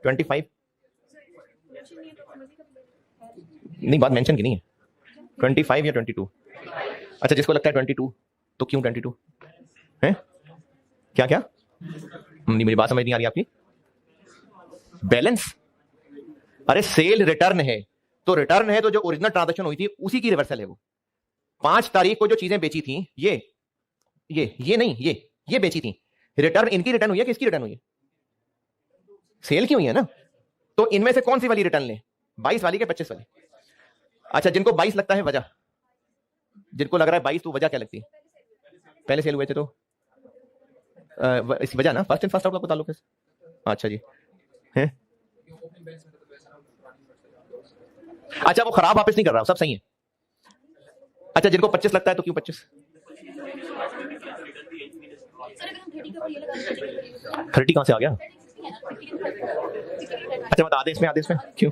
25 नहीं, बात मेंशन की नहीं है। 25 या 22? अच्छा, जिसको लगता है 22 तो क्यों 22 है? क्या क्या नहीं, मेरी बात समझ नहीं आ रही आपकी। बैलेंस, अरे सेल रिटर्न है तो रिटर्न है, तो जो ओरिजिनल ट्रांजैक्शन हुई थी उसी की रिवर्सल है वो। 5 तारीख को जो चीजें बेची थी ये नहीं, ये बेची थी, रिटर्न इनकी रिटर्न हुई है, किसकी रिटर्न हुई है? सेल की हुई है ना। तो इनमें से कौन सी वाली रिटर्न ले, 22 वाली के 25 वाली? अच्छा, जिनको 22 लगता है वजह, जिनको लग रहा है 22 तो वजह क्या लगती है? पहले सेल हुए थे तो इस वजह ना, फर्स्ट इन फर्स्ट आउट का ताल्लुक है। अच्छा जी है। अच्छा, वो खराब वापस नहीं कर रहा, सब सही है। अच्छा, जिनको 25 लगता है तो क्यों 25? 30 कहां से आ गया? अच्छा, बता आदेश में क्यों?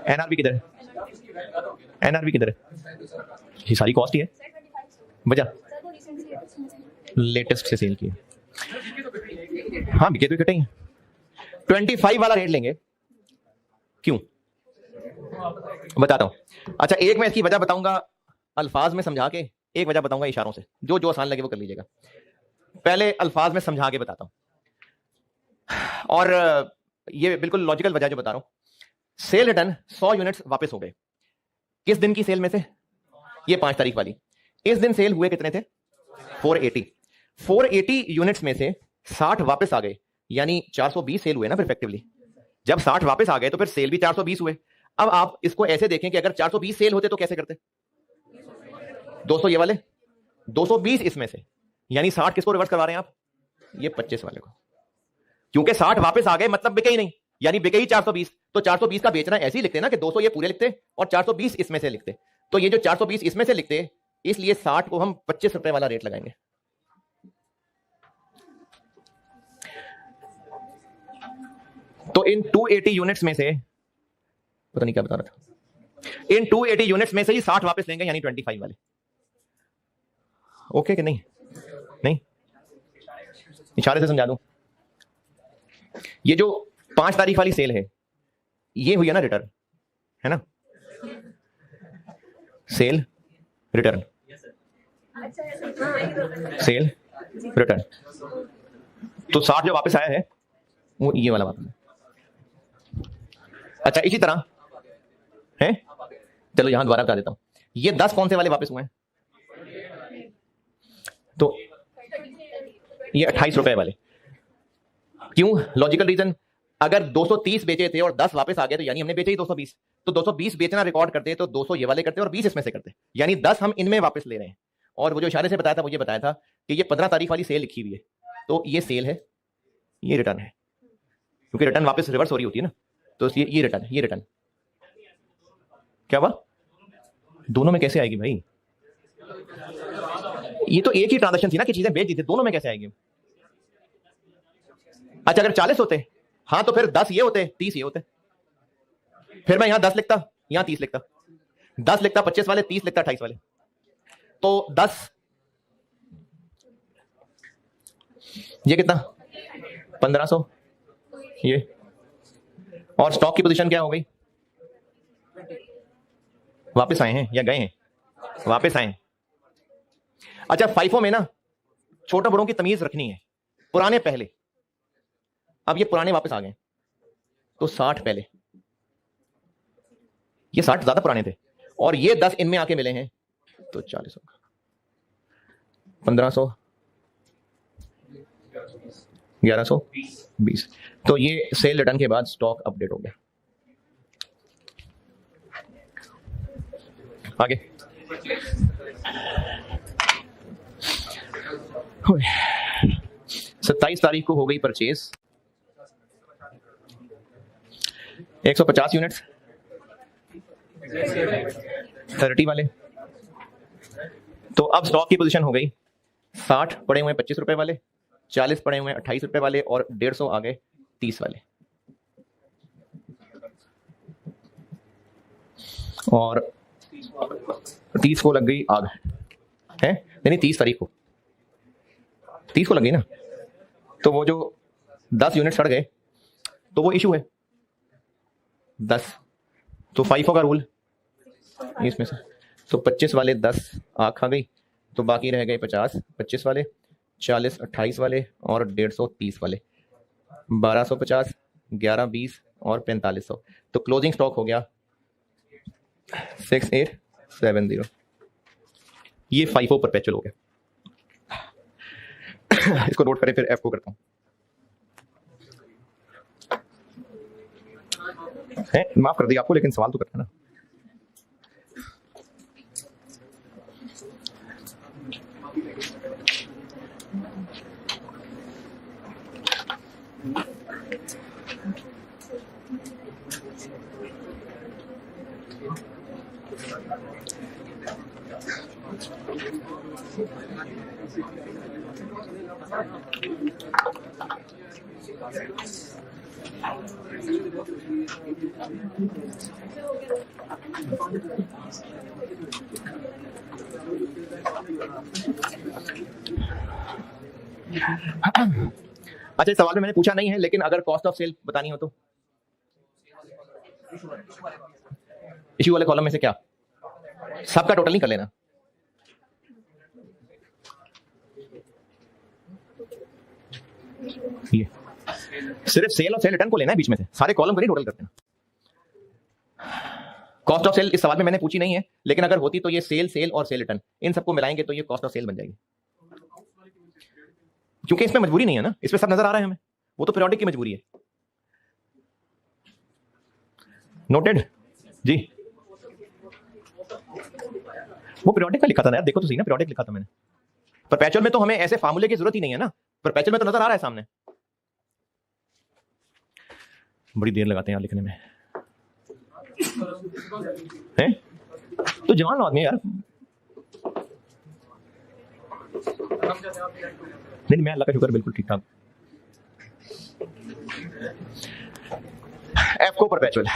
एनआरबी किधर है? एनआरबी किधर है? ये सारी कॉस्ट ही है। वजह लेटेस्ट से सेल की है। हाँ, बिके तो इकट्ठे ही 25 वाला रेट लेंगे, क्यों बताता हूं। अच्छा, एक मैं इसकी वजह बताऊंगा अल्फाज में समझा के, एक वजह बताऊंगा इशारों से, जो जो आसान लगे वो कर लीजिएगा। पहले अल्फाज में समझा के बताता हूं, और ये बिल्कुल लॉजिकल वजह जो बता रहा हूं। सेल रिटर्न 100 यूनिट्स वापस हो गए, किस दिन की सेल में से? ये 5 तारीख वाली। इस दिन सेल हुए कितने थे? 480 यूनिट्स में से 60 वापस आ गए, यानी 420 सेल हुए ना फिर इफेक्टिवली। जब 60 वापस आ गए तो फिर सेल भी 420 हुए। अब आप इसको ऐसे देखें कि अगर 420 सेल होते तो कैसे करते? 200 ये वाले, 220 इसमें से, यानी 60 किसको रिवर्स करवा रहे हैं आप? ये 25 वाले को, क्योंकि 60 वापस आ गए मतलब बिके ही नहीं, यानी बिके ही 420। तो 420 का बेचना ऐसे ही लिखते ना कि 200 ये पूरे लिखते और 420 इसमें से लिखते। तो ये जो 420 इसमें से लिखते, इसलिए 60 को हम 25 रुपए वाला रेट लगाएंगे। तो इन 280 यूनिट्स में से, पता नहीं क्या बता रहा था, इन 280 यूनिट्स में से ही 60 वापस लेंगे, यानी 25 वाले। ओके कि नहीं? नहीं, इशारे से समझा दूं। ये जो 5 तारीख वाली सेल है, ये हुई है ना रिटर्न, है ना? सेल रिटर्न, सेल रिटर्न, तो 60 जो वापस आया है वो ये वाला वापस है। अच्छा, इसी तरह है, चलो यहां दोबारा बता देता हूं, ये 10 कौन से वाले वापस हुए हैं? तो ये 28 रुपए वाले। क्यों? लॉजिकल रीजन, अगर 230 बेचे थे और 10 वापस आ गए तो यानी हमने बेचे ही 220। तो 220 बेचना रिकॉर्ड करते तो 200 ये वाले करते और 20 इसमें से करते, यानी 10 हम इनमें वापस ले रहे हैं। और वो जो इशारे से बताया था, मुझे बताया था कि ये 15 तारीख वाली सेल लिखी हुई है, तो ये सेल है, ये रिटर्न है, क्योंकि रिटर्न वापस रिवर्स हो रही होती है ना। तो ये रिटर्न, ये रिटर्न क्या हुआ? दोनों में कैसे आएगी भाई? ये तो एक ही ट्रांजैक्शन थी ना कि चीजें बेच दी थी, दोनों में कैसे आएगी? अच्छा, अगर 40 होते, हाँ, तो फिर 10 ये होते, 30 ये होते, फिर मैं यहां 10 लिखता, यहां 30 लिखता, 10 लिखता 25 वाले, 30 लिखता 28 वाले। तो 10, ये कितना? 1500 ये, और स्टॉक की पोजीशन क्या हो गई? वापस आए हैं या गए हैं? वापस आए हैं। अच्छा, फाइफो में ना छोटा बड़ों की तमीज रखनी है, पुराने पहले, अब ये पुराने वापस आ गए, तो 60 पहले, ये 60 ज्यादा पुराने थे, और ये 10 इनमें आके मिले हैं, तो 40 होगा, 1500, 1120। तो ये सेल रिटर्न के बाद स्टॉक अपडेट हो गया। आगे 27 तारीख को हो गई परचेज 150 यूनिट्स, 30 वाले। तो अब स्टॉक की पोजीशन हो गई 60 पड़े हुए 25 रुपए वाले, 40 पड़े हुए 28 रुपए वाले, और 150 आ गए 30 वाले। और 30 को लग गई आग है, यानी 30 तारीख को 30 को लग गई ना, तो वो जो 10 यूनिट सड़ गए तो वो इशू है 10, तो 5 का रूल इसमें से, तो 25 वाले 10 आग खा गई, तो बाकी रह गए 50, 25 वाले, 40 28 वाले और 150 30 वाले, 1250, 11 20 और 4500, तो क्लोजिंग स्टॉक हो गया 6870। ये 5 परपेचुअल हो गया। इसको नोट करें, फिर एफ को करता हूं। माफ कर दिया आपको, लेकिन सवाल तो करना ना। अच्छा, इस सवाल में मैंने पूछा नहीं है, लेकिन अगर कॉस्ट ऑफ सेल बतानी हो तो इश्यू वाले कॉलम में से क्या, सबका टोटल नहीं कर लेना। ये सिर्फ सेल और सेल रिटर्न को लेना है बीच में से, सारे कॉलम को नहीं टोटल करते ना। कॉस्ट ऑफ सेल इस सवाल में मैंने पूछी नहीं है, लेकिन अगर होती तो ये सेल, सेल और सेल रिटर्न इन सबको मिलाएंगे तो ये कॉस्ट ऑफ सेल बन जाएगी, क्योंकि इसमें मजबूरी नहीं है ना, इसमें सब नजर आ रहा है हमें, वो तो पीरियोडिक की मजबूरी है। नोटेड जी, वो पीरियोडिक का लिखा था ना यार, देखो तो सही ना, पीरियोडिक लिखा था मैंने। परपेचुअल में तो हमें ऐसे फार्मूले की जरूरत ही नहीं है ना, परपेचुअल में तो नजर आ रहा है सामने। बड़ी देर लगाते हैं यार लिखने में, हैं? तो जवान आदमी है यार। नहीं, मैं अल्लाह का शुक्र बिल्कुल ठीक ठाक। एफ को परपेचुअल,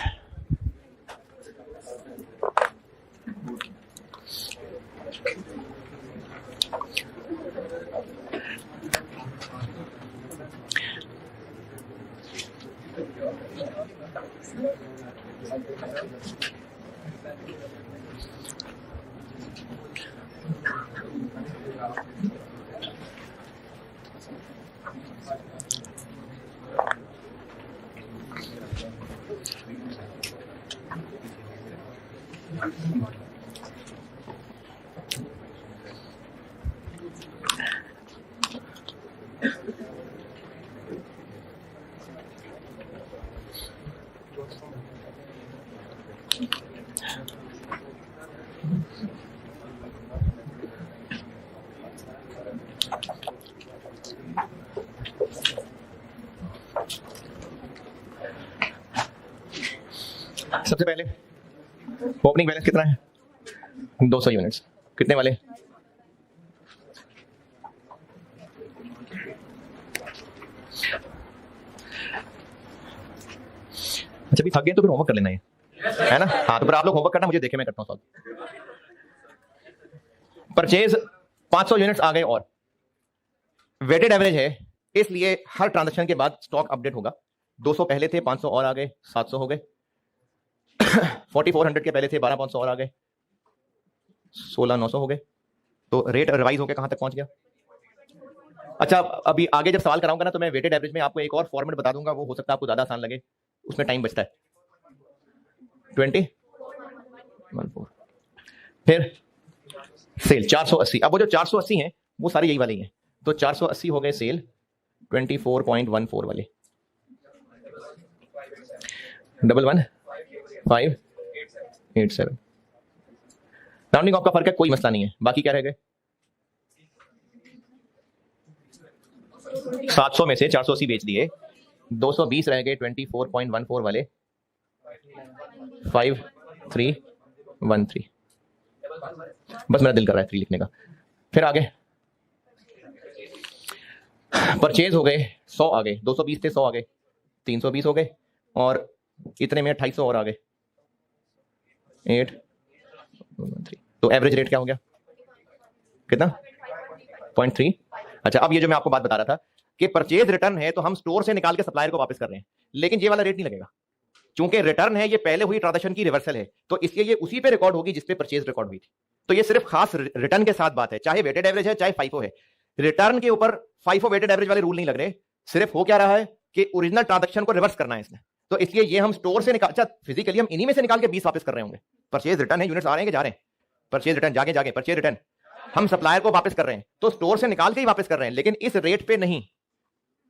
सबसे पहले ओपनिंग बैलेंस कितना है, 200 यूनिट्स, कितने वाले, अच्छा भी थक गए तो फिर होमवर्क कर लेना है ना। हाँ, तो फिर आप लोग होमवर्क करना, मुझे देखे मैं करता हूँ सॉल्व। परचेज 500 यूनिट्स आ गए और वेटेड एवरेज है, इसलिए हर ट्रांजैक्शन के बाद स्टॉक अपडेट होगा। 200 पहले थे, 500 और आ गए, 700 हो गए। 4400 के पहले थे, 12500 और आ गए, 16900 हो गए। तो रेट रिवाइज होकर कहां तक पहुंच गया। अच्छा, अभी आगे जब सवाल कराऊंगा ना तो मैं वेटेड एवरेज में आपको एक और फॉर्मेट बता दूंगा, वो हो सकता है आपको ज्यादा आसान लगे, उसमें टाइम बचता है। 2014, फिर सेल 480। अब वो जो 480 है वो सारी यही वाली है, तो 480 हो गए सेल, 24.14 वाले, 11587। राउंडिंग ऑफ का फर्क है, कोई मसला नहीं है। बाकी क्या रह गए, 700 में से 480 बेच दिए, 220 रह गए 24.14 वाले, 5313। बस मेरा दिल कर रहा है 3 लिखने का। फिर आगे परचेज हो गए 100 आ गए, 220 थे 100 आ गए, 320 हो गए, और इतने में 2800 और आ गए, 813। तो एवरेज रेट क्या हो गया, कितना, 0.3 अच्छा, अब ये जो मैं आपको बात बता रहा था कि परचेज रिटर्न है तो हम स्टोर से निकाल के सप्लायर को वापस कर रहे हैं, लेकिन ये वाला रेट नहीं लगेगा क्योंकि रिटर्न है, ये पहले हुई ट्रांजैक्शन की रिवर्सल है, तो इसलिए ये उसी पे रिकॉर्ड होगी जिसपे परचेज रिकॉर्ड हुई थी। तो ये सिर्फ खास रिटर्न के साथ बात है, चाहे वेटेड एवरेज है चाहे फाइफो है, रिटर्न के ऊपर फाइफो वेटेड एवरेज वाले रूल नहीं लग रहे। सिर्फ हो क्या रहा है कि ओरिजिनल ट्रांजैक्शन को रिवर्स करना है इसने, तो इसलिए ये हम स्टोर से निकाल, अच्छा फिजिकली हम इन्हीं में से निकाल के 20 वापस कर रहे होंगे। परचेज रिटर्न है, यूनिट्स आ रहे हैं कि जा रहे हैं, परचेज रिटर्न जाके जाके परचेज रिटर्न हम सप्लायर को वापस कर रहे हैं, तो स्टोर से निकाल के ही वापस कर रहे हैं, लेकिन इस रेट पे नहीं,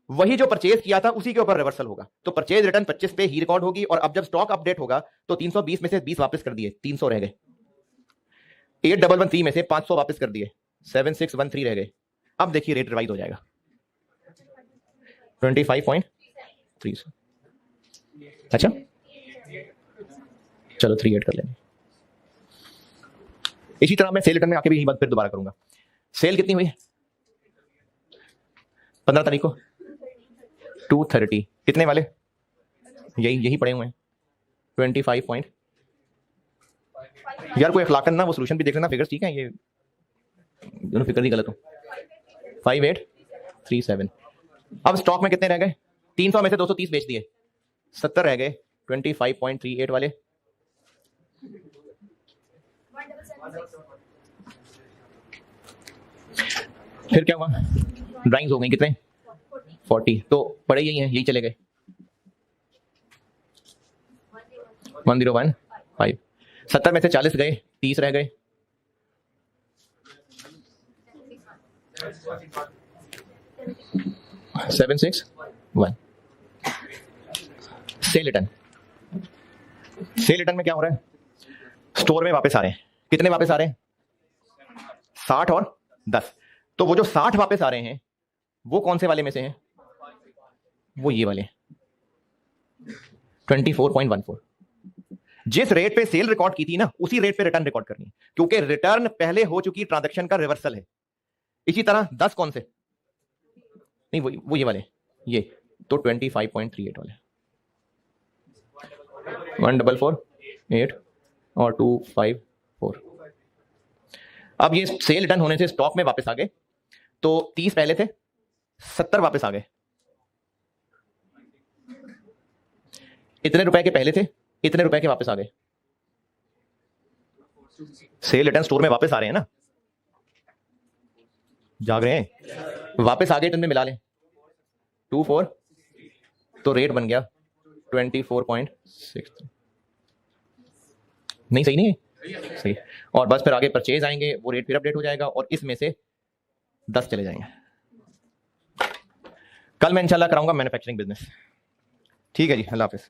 वही जो परचेज किया था उसी के ऊपर रिवर्सल होगा। तो परचेज रिटर्न 25 पे ही रिकॉर्ड होगी, और अब जब स्टॉक अपडेट होगा तो 320 में से 20 वापस कर दिए, 300 रह गए। 8113 में से 500 वापस कर दिए, 7613 रह गए। अब देखिए रेट रिवाइज हो जाएगा 25.3। अच्छा चलो 38 कर लेंगे। इसी तरह मैं सेल रिटर्न में आके भी यही बात फिर दोबारा करूंगा। सेल कितनी हुई 15 तारीख को 230, कितने वाले यही पड़े हुए हैं 25 पॉइंट। यार कोई अखलाकन ना वो सोल्यूशन भी देख लेना, फिगर्स ठीक है, ये दोनों फिगर ही गलत हो। 5837। अब स्टॉक में कितने रह गए, 300 में से 230 बेच दिए, 70 रह गए 25.38 वाले। फिर क्या हुआ, ड्राइंग्स हो गई कितने 40, तो पड़े यही हैं, यही चले गए 1015। 70 में से 40 गए, 30 रह गए, 761। सेल रिटर्न, सेल रिटर्न में क्या हो रहा है, स्टोर में वापस आ रहे हैं, कितने वापस आ रहे हैं 60 और 10। तो वो जो 60 वापस आ रहे हैं वो कौन से वाले में से हैं, वो ये वाले 24.14। जिस रेट पे सेल रिकॉर्ड की थी ना उसी रेट पे रिटर्न रिकॉर्ड करनी है, क्योंकि रिटर्न पहले हो चुकी ट्रांजैक्शन का रिवर्सल है। इसी तरह 10 कौन से, नहीं वो ये वाले, ये तो 25.38 वाले 1448 और 254। अब ये सेल रिटर्न होने से स्टॉक में वापस आ गए, तो 30 पहले थे, 70 वापस आ गए। इतने रुपए के पहले थे, इतने रुपए के वापस आ गए। सेल रिटर्न स्टोर में वापस आ रहे हैं ना, जाग रहे हैं, वापस आ गए तो इनमें मिला लें 24, तो रेट बन गया 24.6। नहीं सही नहीं है, सही। और बस फिर आगे परचेज आएंगे, वो रेट फिर अपडेट हो जाएगा और इसमें से 10 चले जाएंगे। कल मैं इंशाल्लाह कराऊंगा मैन्युफैक्चरिंग बिजनेस। ठीक है जी, अल्लाह हाफिज।